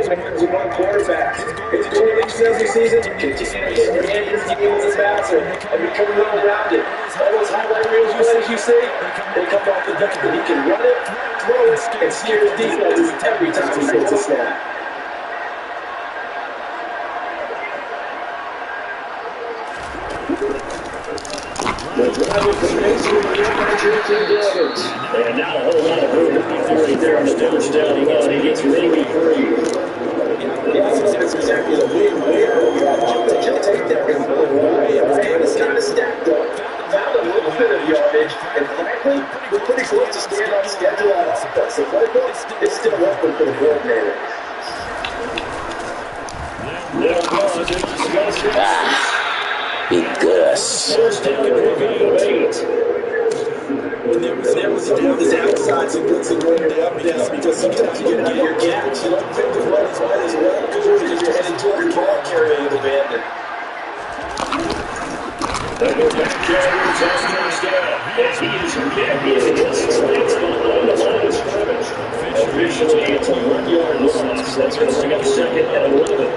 playmakers among quarterbacks. It's a 20-league salesy season. Continue to get your hand in the game as a passer and become well-rounded. All those highlight reels plays you see, they come off the fact that he can run it, throw it, and steer his defenses every time he takes a snap. The driver from next to the Dragons. And now a whole lot of room right there on the first down. He gets really free. Yeah, that's exactly the win there. Just take that and pull it away. And it's kind of stacked up. Found a little bit of yardage. And frankly, we're pretty close to staying on schedule on offense. The playbook is still open for the coordinator. Big Gus. There was a move this outside to get some running up down because sometimes you get your catch. You don't pick the run as well because you're heading toward your ball carrier you've abandoned. They go back carrier, touchdown. As he is back in against Slants on the line of scrimmage. Officially, it's a 1-yard loss. That's going to bring up 2nd and 11.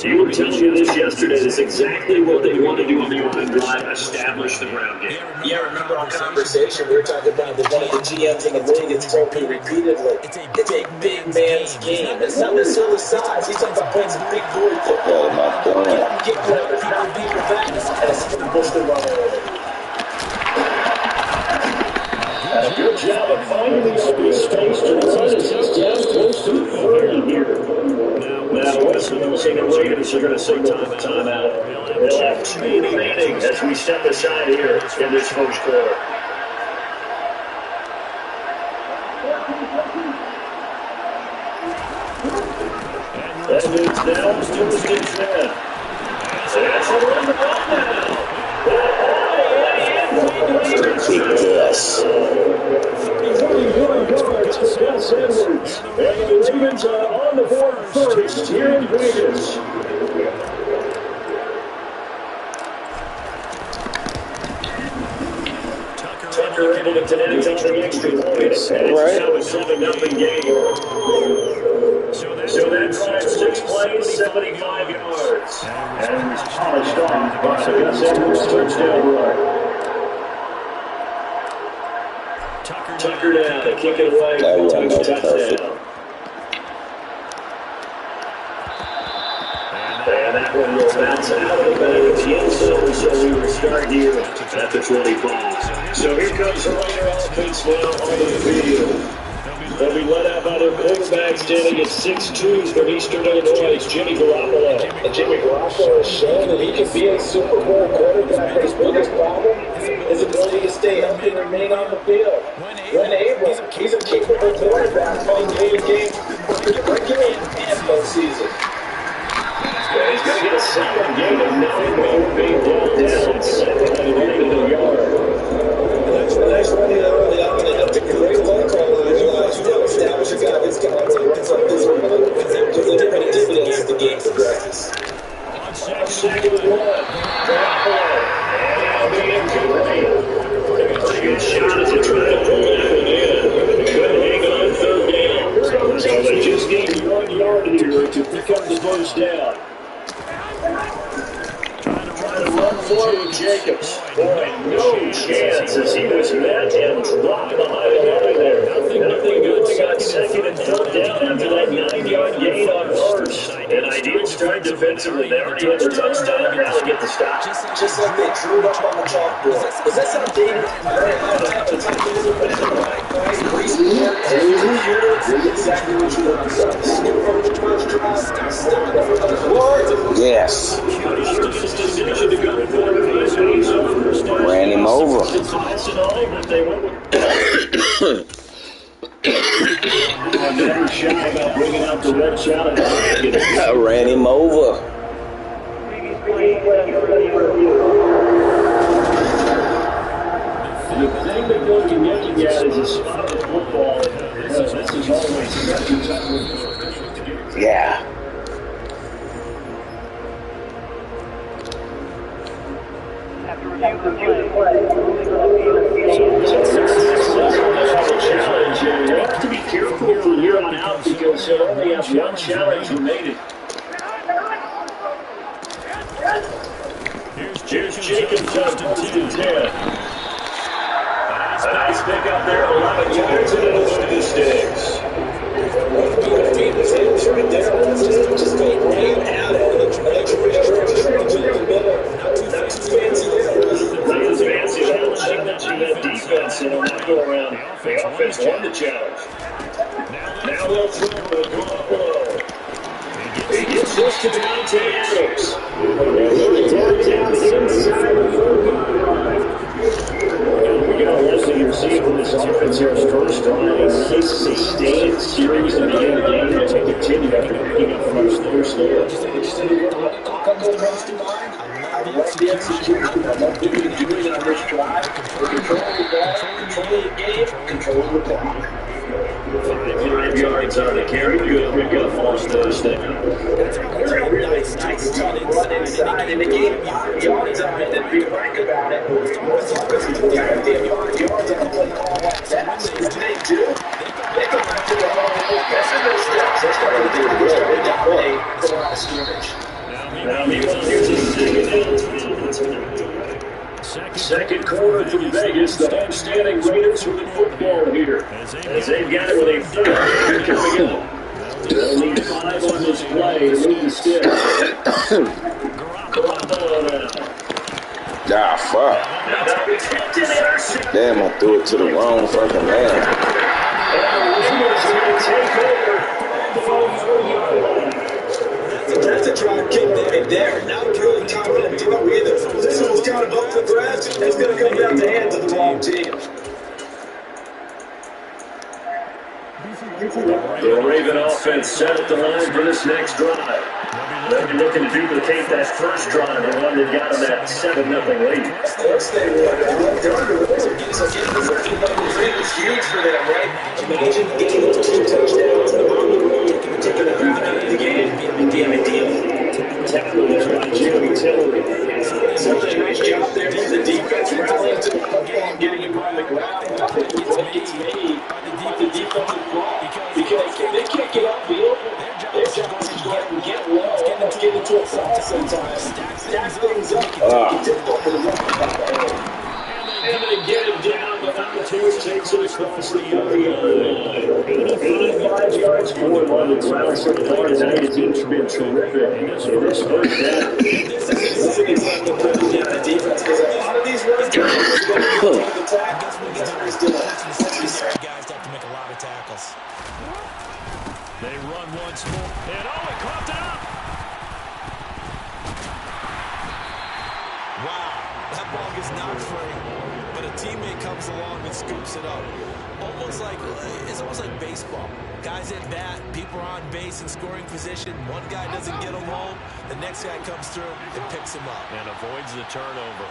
They were telling you this yesterday. That's exactly what they want to do on the open drive, establish the ground game. Yeah, remember our conversation? We were talking about one of the GMs in the league has told me repeatedly, it's a big man's game. It's not necessarily size. He's talking about playing some big boy football. Get grounded, not beat your back, and it's going to push the run over. A good job of finding space to run as he's down close to 30 here. Now, Weston will say no later, so you're going to say timeout. They'll have 2 remaining as we step aside here in this first quarter. That moves down to the 6 man. That's a run the ball now. Yes. 41 yards for Gus Edwards. And the Ravens are on the board first here in Vegas. Tucker able to connect on the extra point. And it's now a 7-0 game. So that drive 6 plays, 75 yards. And it was polished off by Gus Edwards' touchdown run. Tucker down to kick it away. Touchdown. And that one will bounce out of the back of the end zone, so we will start here at the 25. So here comes the Raider offense now on the field. They'll be led out by their quarterback standing at 6'2" from Eastern Illinois, Jimmy Garoppolo. And Jimmy Garoppolo has shown that he can be a Super Bowl quarterback, but his biggest problem is his ability to stay healthy and remain on the field. When able, he's a capable quarterback playing game regular and postseason. Yeah, he's going to get a solid game of nothing but being down 7 and a yard. That's a nice run early on. That's a great phone call. Establish a guy that's got there's a different dividends as the game progresses. On 2nd and 1. Pretty good shot as they try to pull that one in. Couldn't hang on 3rd down. So they just gained 1 yard here to pick up the first down. Trying to run forward with Jacobs. Boy, no chance as he was met and dropped behind the line there. Nothing good. Got 2nd and 3rd down after that 9-yard gain on first. An ideal start defensively. They already had their touchdown. Now they get the stop. Just like they drew it up on the chalkboard. Does that sound dated? Exactly what you want. Yes. Ran him over. I ran him over. The thing that you're looking at is a spot of football. This is is always such a tough one. Yeah. Challenge, and you have to be careful from here on out because you only have one challenge remaining. Here's Jacobs on 1st and 10. A nice pick up there, 11 yards, and it'll go to the sticks. Just go right at it. Nothing fancy challenging that defense in on that go around. The offense won the challenge. Now they'll throw the Garoppolo. He gets this to Dante Adams. Down inside the 45. We got a lesson you're seeing from this offense here. First drive, a nice sustained series in the end of the game to continue after picking up first down. I love the execution. I love what you're doing on this drive. We're controlling the ball, controlling the game, controlling the clock. 5 yards on the carry. Good pickup on first down. Really nice tough run inside, and they gave 5 yards on it, and be frank about it. Most offenses don't have 5 yards on a play call like that. They do. They come back to the ball and that's in their steps. That's what they do. They're starting to dominate the line of scrimmage. Now, meanwhile, here's a second quarter from Vegas. The homestanding Raiders with the football here. As they've got it with a third coming up. They'll need 5 on this play to move the sticks. Garoppolo now. Ah, fuck. Damn, I threw it to the wrong fucking man. And the Raiders are going to take over the 4-yard line. That's a drop kick there. Not a really confident throw either. This one's kind of up the grass. It's going to come down to hands of the wrong team. The Raven offense set up the line for this next drive. They'll be looking to duplicate that first drive, the one that got them that 7-0 lead. Of course they would. So getting the first lead is huge for them, right? Imagine getting those 2 touchdowns on the road, taking a drive out of the game, and being ideal. Tackle there by Jimmy Tillery. So a nice job there for the defense, rallying to the football and getting him on the ground. It's made by the defensive block because they can't get upfield. Their job is to go ahead and get low. Let's get into a foul sometimes. Stack things up. And they get him down, but Altuve takes it across the 30-yard line. 5 yards forward on the ground so far tonight. His team's been terrific in this first down. This is an example of the defense because a lot of these runs are going to be the tackles. These guys have to make a lot of tackles. They run once more. And he caught it up. Wow, that ball is not free, but a teammate comes along and scoops it up. It's almost like baseball. Guys at bat, people are on base in scoring position. One guy doesn't get him home, the next guy comes through and picks him up. And avoids the turnover.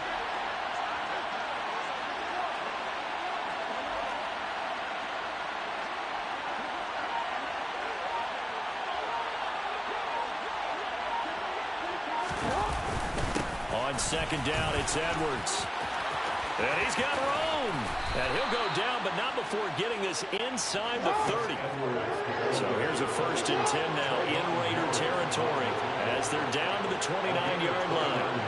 On second down, it's Edwards. And he's got room. And he'll go down, but not before getting this inside the 30. So here's a 1st and 10 now in Raider territory as they're down to the 29-yard line.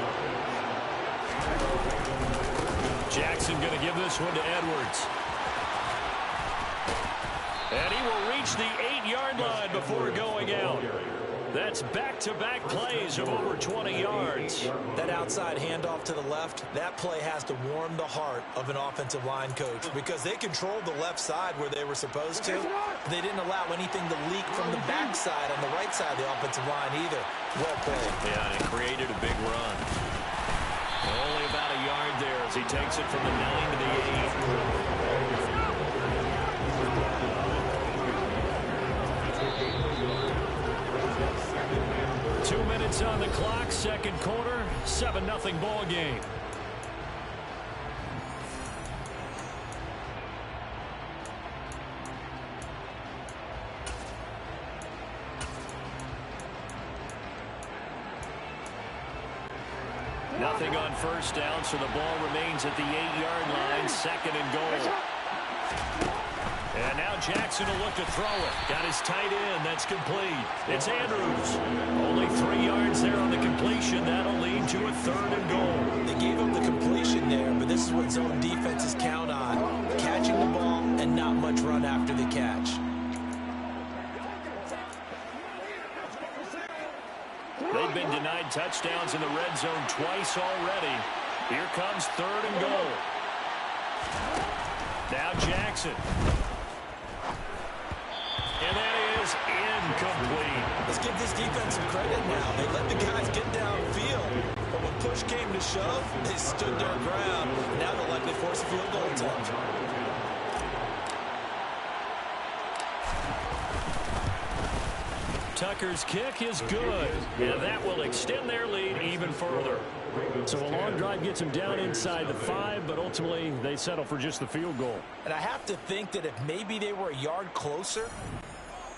Jackson going to give this one to Edwards. And he will reach the 8-yard line before going out. That's back-to-back plays of over 20 yards. That outside handoff to the left, that play has to warm the heart of an offensive line coach because they controlled the left side where they were supposed to. They didn't allow anything to leak from the backside on the right side of the offensive line either. Well played. Yeah, and it created a big run. Only about a yard there as he takes it from the 9 to the 8. 2 minutes on the clock, second quarter, 7-0 ball game. Nothing on first down, so the ball remains at the 8-yard line, 2nd and goal. And now Jackson will look to throw it. Got his tight end. That's complete. It's Andrews. Only 3 yards there on the completion. That'll lead to a 3rd and goal. They gave up the completion there, but this is what zone defenses count on. Catching the ball and not much run after the catch. They've been denied touchdowns in the red zone twice already. Here comes 3rd and goal. Now Jackson. And that is incomplete. Let's give this defense some credit now. They let the guys get downfield. But when push came to shove, they stood their ground. Now they'll likely force a field goal attempt. Tucker's kick is good, and that will extend their lead even further. So a long drive gets them down inside the 5, but ultimately they settle for just the field goal. And I have to think that if maybe they were a yard closer,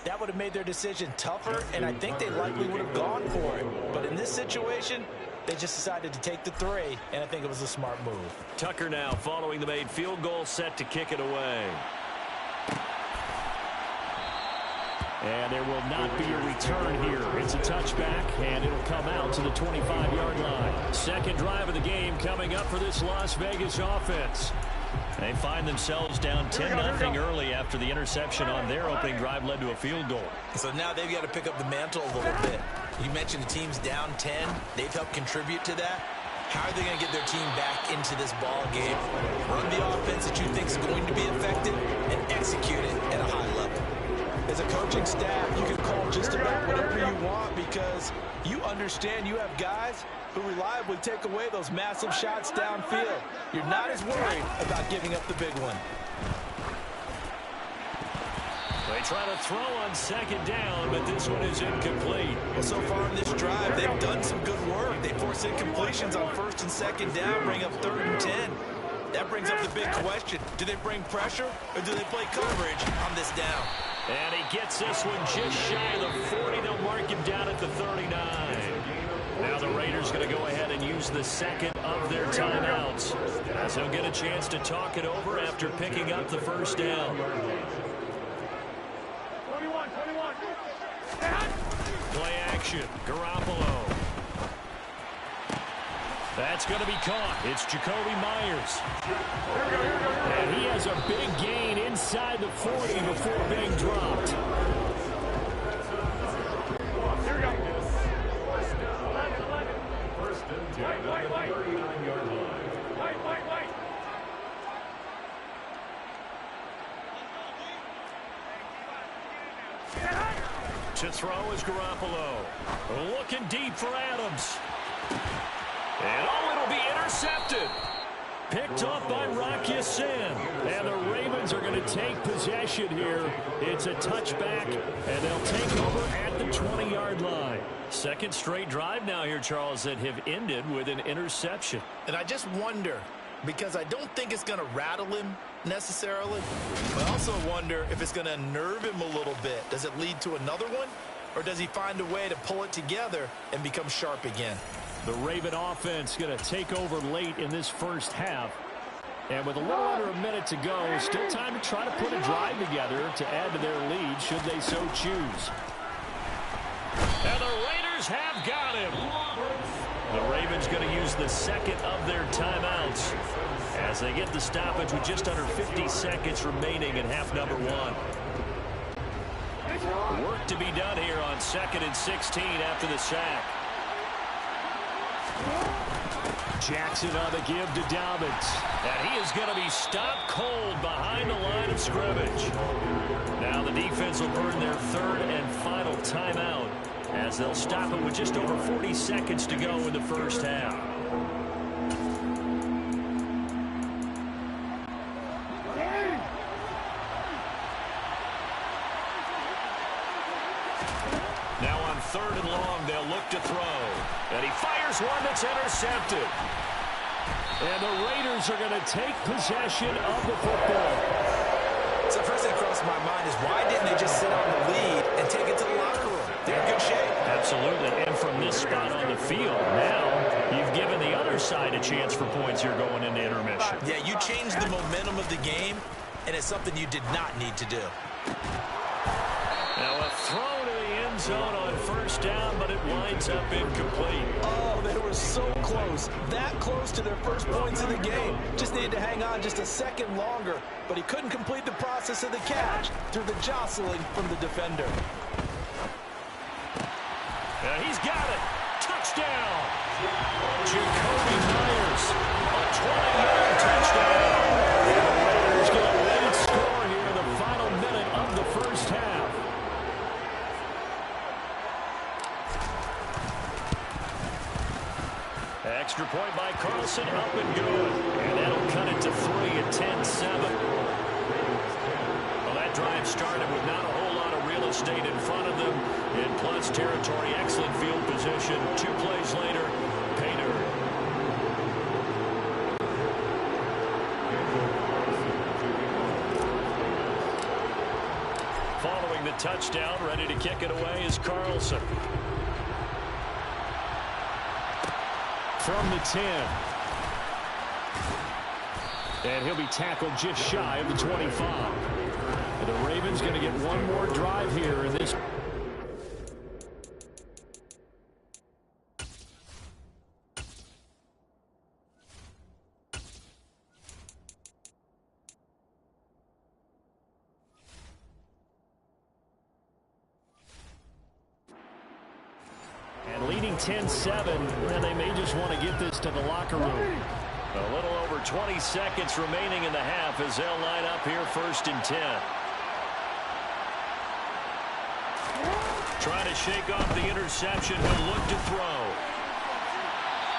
that would have made their decision tougher, and I think they likely would have gone for it. But in this situation, they just decided to take the 3, and I think it was a smart move. Tucker now following the made field goal, set to kick it away. And there will not be a return here. It's a touchback, and it'll come out to the 25-yard line. Second drive of the game coming up for this Las Vegas offense. They find themselves down 10-0 early after the interception on their opening drive led to a field goal. So now they've got to pick up the mantle a little bit. You mentioned the team's down 10. They've helped contribute to that. How are they going to get their team back into this ball game? Run the offense that you think is going to be effective and execute it at a high level. As a coaching staff, you can call just about whatever you want because you understand you have guys who reliably take away those massive shots downfield. You're not as worried about giving up the big one. They try to throw on 2nd down, but this one is incomplete. Well, so far in this drive, they've done some good work. They force incompletions on 1st and 2nd down, bring up 3rd and 10. That brings up the big question. Do they bring pressure or do they play coverage on this down? And he gets this one just shy of the 40. They'll mark him down at the 39. Now the Raiders going to go ahead and use the 2nd of their timeouts, as he'll get a chance to talk it over after picking up the 1st down. 21. Play action. Garoppolo. That's going to be caught. It's Jacoby Myers. And he has a big gain inside the 40 before being dropped. Here we go. Wait. To throw is Garoppolo. Looking deep for Adams. And it'll be intercepted. Picked off by Rock Ya-Sin. And the Ravens are going to take possession here. It's a touchback, and they'll take over at the 20-yard line. Second straight drive now here, Charles, that have ended with an interception. And I just wonder, because I don't think it's going to rattle him necessarily, but I also wonder if it's going to unnerve him a little bit. Does it lead to another one, or does he find a way to pull it together and become sharp again? The Raven offense going to take over late in this first half. And with a little under a minute to go, still time to try to put a drive together to add to their lead should they so choose. And the Raiders have got him. The Ravens going to use the 2nd of their timeouts as they get the stoppage with just under 50 seconds remaining in half number 1. Work to be done here on 2nd and 16 after the sack. Jackson on the give to Dobbins. And he is going to be stopped cold behind the line of scrimmage. Now the defense will burn their 3rd and final timeout as they'll stop it with just over 40 seconds to go in the first half. Now on 3rd and long, they'll look to throw. And he fires one that's intercepted. And the Raiders are going to take possession of the football. So first thing that crossed my mind is why didn't they just sit on the lead and take it to the locker room? They're in good shape. Absolutely. And from this spot on the field, now you've given the other a chance for points here going into intermission. Yeah, you changed the momentum of the game, and it's something you did not need to do. Now a throw to the end zone on first down, but it winds up incomplete. Oh, they were so close. That close to their first points of the game. Just needed to hang on just a second longer, but he couldn't complete the process of the catch through the jostling from the defender. He's got it. Touchdown. Jacoby Myers, a 20-yard touchdown. And the Raiders get a late score here in the final minute of the first half. Extra point by Carlson, up and good. And that'll cut it to 3 at 10-7. Well, that drive started with not a whole lot of real estate in front of them. In plus territory, excellent field position. 2 plays later, pay dirt. Following the touchdown, ready to kick it away is Carlson. From the 10. And he'll be tackled just shy of the 25. The Ravens going to get one more drive here in this. And leading 10-7, and they may just want to get this to the locker room. A little over 20 seconds remaining in the half as they'll line up here first and 10. Trying to shake off the interception. He'll look to throw.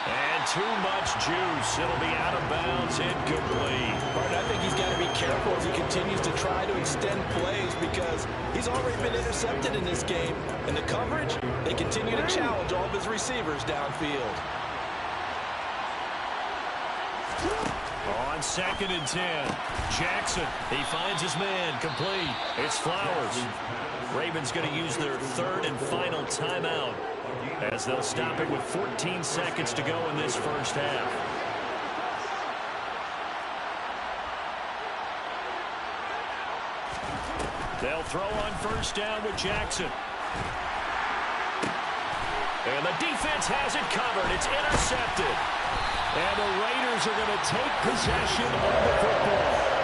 And too much juice. It'll be out of bounds, incomplete. Martin, I think he's got to be careful as he continues to try to extend plays because he's already been intercepted in this game. And the coverage, they continue to challenge all of his receivers downfield. On 2nd and 10, Jackson, he finds his man, complete. It's Flowers. Ravens going to use their 3rd and final timeout as they'll stop it with 14 seconds to go in this first half. They'll throw on first down with Jackson. And the defense has it covered. It's intercepted. And the Raiders are going to take possession of the football.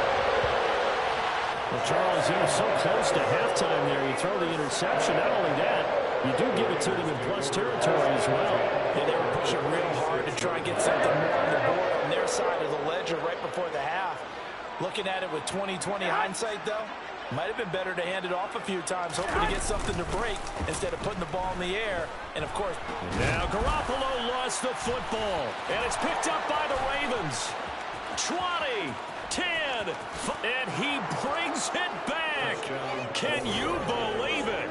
Well, Charles, you were so close to halftime there. You throw the interception. Not only that, you do give it to them in plus territory as well. Yeah, they were pushing real hard to try and get something more on the board on their side of the ledger right before the half. Looking at it with 20/20 hindsight, though, might have been better to hand it off a few times, hoping to get something to break instead of putting the ball in the air. And, of course, now Garoppolo lost the football, and it's picked up by the Ravens. 20, 10, and he brings it back. Can you believe it?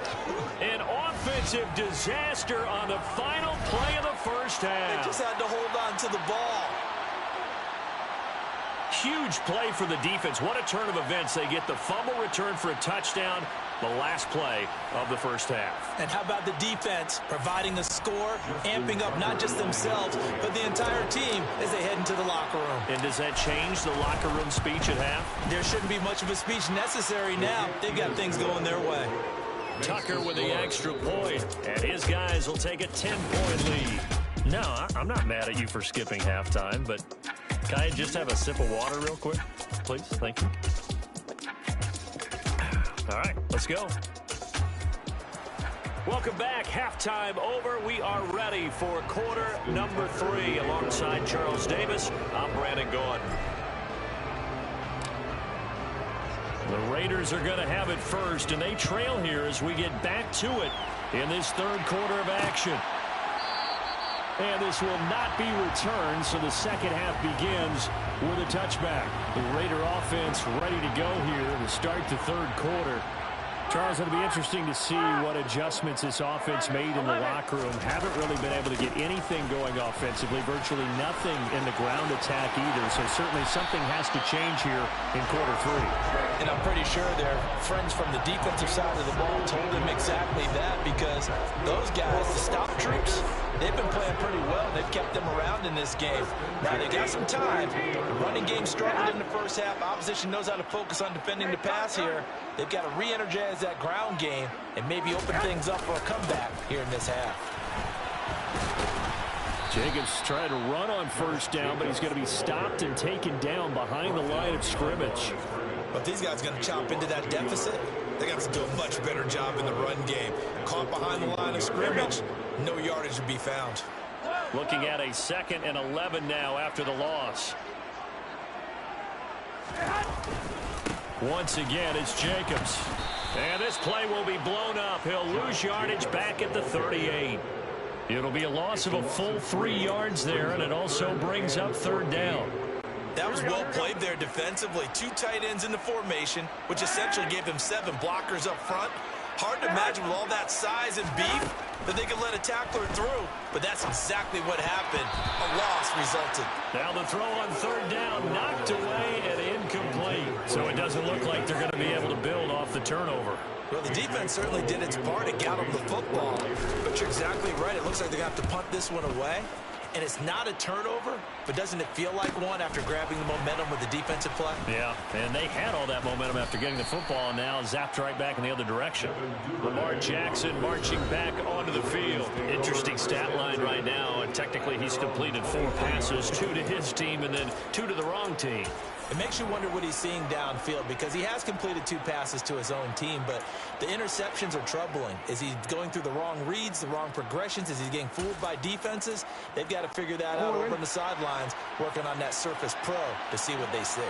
An offensive disaster on the final play of the first half. they just had to hold on to the ball. Huge play for the defense. What a turn of events. They get the fumble return for a touchdown, the last play of the first half. And how about the defense providing the score, amping up not just themselves, but the entire team as they head into the locker room. And does that change the locker room speech at half? There shouldn't be much of a speech necessary now. They've got things going their way. Tucker with the extra point, and his guys will take a 10-point lead. No, I'm not mad at you for skipping halftime, but can I just have a sip of water real quick, please? Thank you. All right, let's go. Welcome back. Halftime over. We are ready for quarter number 3. Alongside Charles Davis, I'm Brandon Gordon. The Raiders are going to have it first, and they trail here as we get back to it in this third quarter of action. And this will not be returned, so the second half begins with a touchback. The Raider offense ready to go here to start the third quarter. Charles, it'll be interesting to see what adjustments this offense made in the locker room. Haven't really been able to get anything going offensively, virtually nothing in the ground attack either. So certainly something has to change here in quarter 3. And I'm pretty sure their friends from the defensive side of the ball told them exactly that, because those guys, the stop troops, they've been playing pretty well. They've kept them around in this game. Now, they got some time. The running game struggled in the first half. Opposition knows how to focus on defending the pass here. They've got to re-energize that ground game and maybe open things up for a comeback here in this half. Jacobs trying to run on first down, but he's going to be stopped and taken down behind the line of scrimmage. But these guys are going to chop into that deficit. They got to do a much better job in the run game. Caught behind the line of scrimmage, no yardage to be found. Looking at a 2nd and 11 now after the loss. Once again, it's Jacobs. And this play will be blown up. He'll lose yardage back at the 38. It'll be a loss of a full 3 yards there, and it also brings up 3rd down. That was well played there defensively. 2 tight ends in the formation, which essentially gave them 7 blockers up front. Hard to imagine with all that size and beef that they could let a tackler through, but that's exactly what happened. A loss resulted. Now the throw on 3rd down, knocked away and incomplete. So it doesn't look like they're going to be able to build off the turnover. Well, the defense certainly did its part to get them the football, but you're exactly right. It looks like they're going to have to punt this one away. And it's not a turnover, but doesn't it feel like one after grabbing the momentum with the defensive play? Yeah, and they had all that momentum after getting the football, and now zapped right back in the other direction. Lamar Jackson marching back onto the field. Interesting stat line right now, and technically he's completed 4 passes, 2 to his team and then 2 to the wrong team. It makes you wonder what he's seeing downfield, because he has completed 2 passes to his own team, but the interceptions are troubling. Is he going through the wrong reads, the wrong progressions? Is he getting fooled by defenses? They've got to figure that out over on the sidelines, working on that Surface Pro to see what they see.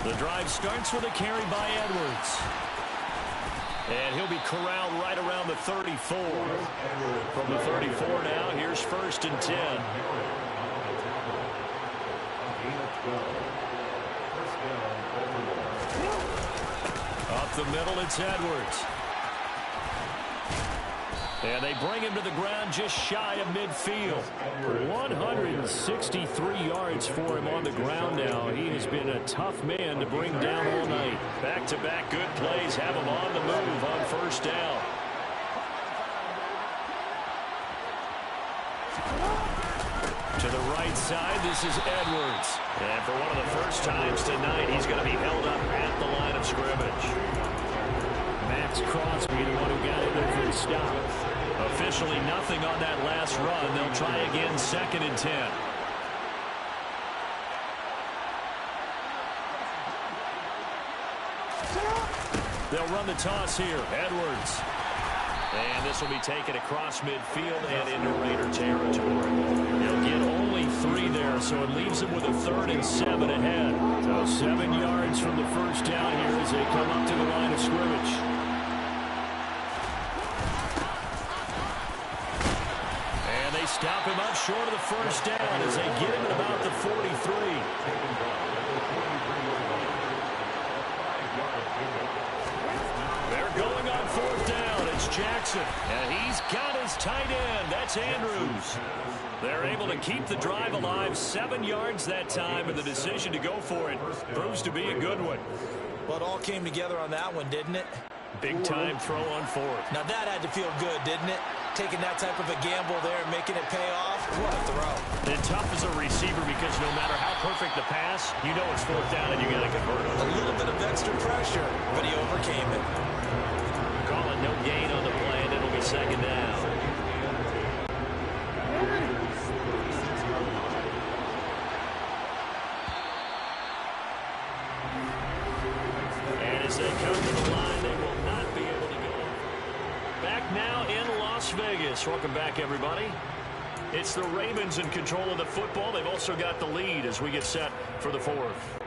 The drive starts with a carry by Edwards. And he'll be corralled right around the 34. From the 34 now, here's 1st and 10. Up the middle, it's Edwards. And they bring him to the ground just shy of midfield. 163 yards for him on the ground now. He has been a tough man to bring down all night. Back-to-back good plays have him on the move on 1st down. To the right side, this is Edwards. And for one of the first times tonight, he's going to be held up at the line of scrimmage. Max Crosby, the one who got in there for the stop. Officially nothing on that last run. They'll try again, 2nd and 10. They'll run the toss here. Edwards. And this will be taken across midfield and into Raider territory. They'll get only 3 there, so it leaves them with a 3rd and 7 ahead. So 7 yards from the 1st down here as they come up to the line of scrimmage. And they stop him up short of the 1st down as they get him at about the 43. They're going on 4th down. It's Jackson. And he's got his tight end. That's Andrews. They're able to keep the drive alive. 7 yards that time, and the decision to go for it proves to be a good one. Well, it all came together on that one, didn't it? Big-time throw on 4th. Now that had to feel good, didn't it? Taking that type of a gamble there and making it pay off. What a throw. And tough as a receiver, because no matter how perfect the pass, you know it's 4th down and you got to convert it. A little bit of extra pressure, but he overcame it. Call it no gain on the play, and it'll be 2nd down. And as they come to the line, they will not be able to go. Back now in Las Vegas. Welcome back, everybody. It's the Ravens in control of the football. They've also got the lead as we get set for the 4th.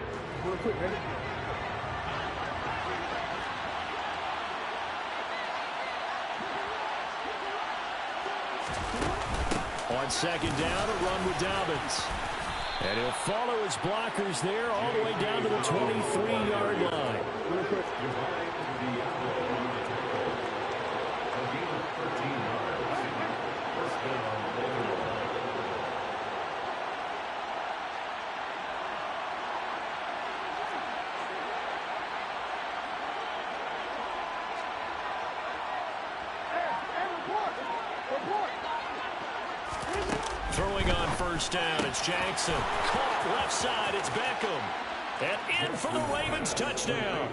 On 2nd down, a run with Dobbins. And he'll follow his blockers there all the way down to the 23-yard line. Throwing on first down, it's Jackson. Caught left side, it's Beckham. And in for the Ravens touchdown.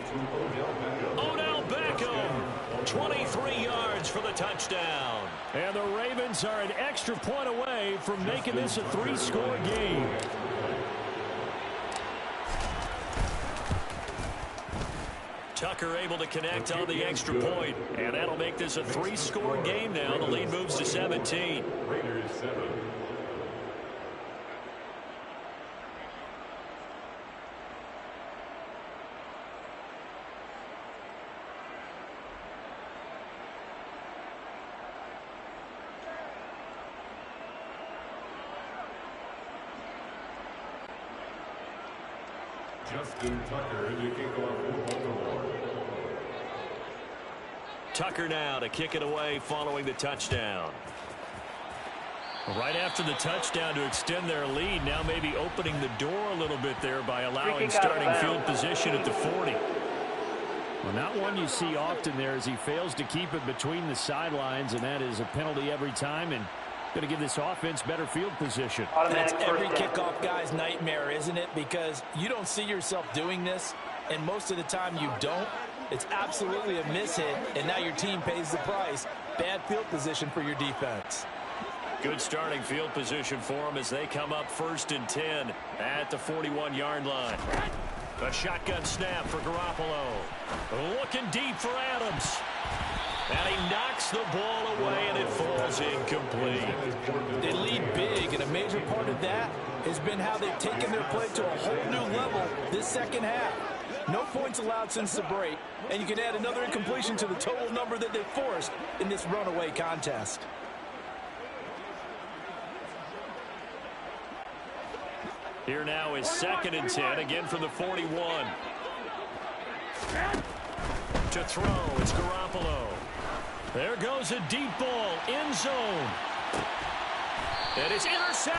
Odell Beckham, 23 yards for the touchdown. And the Ravens are an extra point away from making this a 3-score game. Tucker able to connect on the extra point, and that'll make this a 3-score game now. The lead moves to 17. Raiders 7. Justin Tucker to kick off for Baltimore. Tucker now to kick it away following the touchdown. Right after the touchdown to extend their lead, now maybe opening the door a little bit there by allowing starting field position at the 40. Well, not one you see often there as he fails to keep it between the sidelines, and that is a penalty every time, and going to give this offense better field position. That's every kickoff guy's nightmare, isn't it? Because you don't see yourself doing this, and most of the time you don't. It's absolutely a mishit, and now your team pays the price. Bad field position for your defense. Good starting field position for them as they come up 1st and 10 at the 41-yard line. A shotgun snap for Garoppolo. Looking deep for Adams. And he knocks the ball away, and it falls incomplete. They lead big, and a major part of that has been how they've taken their play to a whole new level this second half. No points allowed since the break, and you can add another incompletion to the total number that they forced in this runaway contest. Here now is 2nd and 10, again from the 41. To throw, it's Garoppolo. There goes a deep ball, end zone. And it's intercepted.